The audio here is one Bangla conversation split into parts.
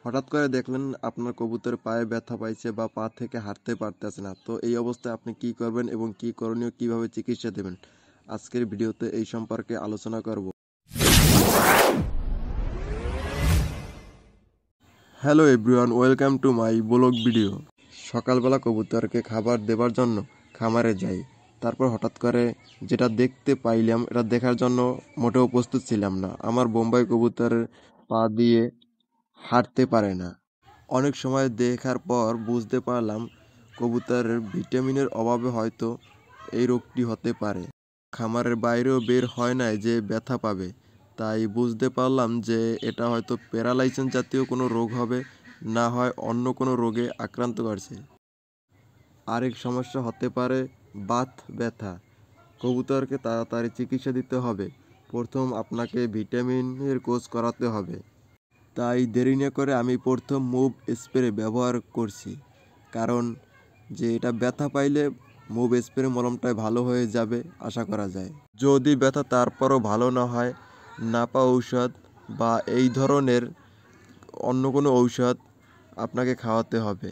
হঠাৎ করে দেখলেন আপনার কবুতরের পায়ে ব্যথা পাইছে বা পা থেকে হাঁটতে পারতেছে না, তো এই অবস্থায় আপনি কি করবেন এবং কি করণীয়, কিভাবে চিকিৎসা দেবেন, আজকের ভিডিওতে এই সম্পর্কে আলোচনা করব। Hello everyone, welcome to my blog video. সকালবেলা কবুতরকে খাবার দেবার জন্য খামারে যাই। তারপর হঠাৎ করে যেটা দেখতে পাইলাম, এটা দেখার জন্য মোটেও প্রস্তুত ছিলাম না। আমার বোম্বাই কবুতরের পা দিয়ে হাঁটতে পারে না। অনেক সময় দেখার পর বুঝতে পারলাম কবুতরের ভিটামিনের অভাবে হয়তো এই রোগটি হতে পারে। খামারের বাইরেও বের হয় নাই যে ব্যথা পাবে, তাই বুঝতে পারলাম যে এটা হয়তো প্যারালাইসিস জাতীয় কোনো রোগ হবে, না হয় অন্য কোনো রোগে আক্রান্ত করছে। আরেক সমস্যা হতে পারে বাত ব্যথা। কবুতরকে তাড়াতাড়ি চিকিৎসা দিতে হবে। প্রথম আপনাকে ভিটামিনের কোর্স করাতে হবে। তাই দেরি না করে আমি প্রথম মুভ স্প্রে ব্যবহার করছি, কারণ যে এটা ব্যথা পাইলে মুভ স্প্রে মলমটাই ভালো হয়ে যাবে আশা করা যায়। যদি ব্যথা তারপরও ভালো না হয়, নাপা ঔষধ বা এই ধরনের অন্য কোনো ঔষধ আপনাকে খাওয়াতে হবে।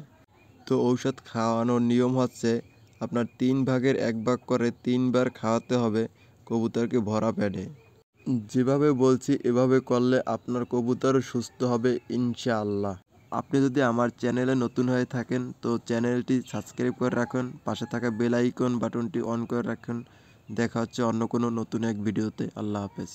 তো ঔষধ খাওয়ানোর নিয়ম হচ্ছে আপনার 3/1 ভাগ করে 3বার খাওয়াতে হবে কবুতরকে ভরা পেটে। যেভাবে বলছি এভাবে করলে আপনার কবুতর সুস্থ হবে ইনশাআল্লাহ। আপনি যদি আমার চ্যানেলে নতুন হয়ে থাকেন তো চ্যানেলটি সাবস্ক্রাইব করে রাখুন, পাশে থাকা বেল আইকন বাটনটি অন করে রাখুন। দেখা হচ্ছে অন্য কোনো নতুন এক ভিডিওতে। আল্লাহ হাফেজ।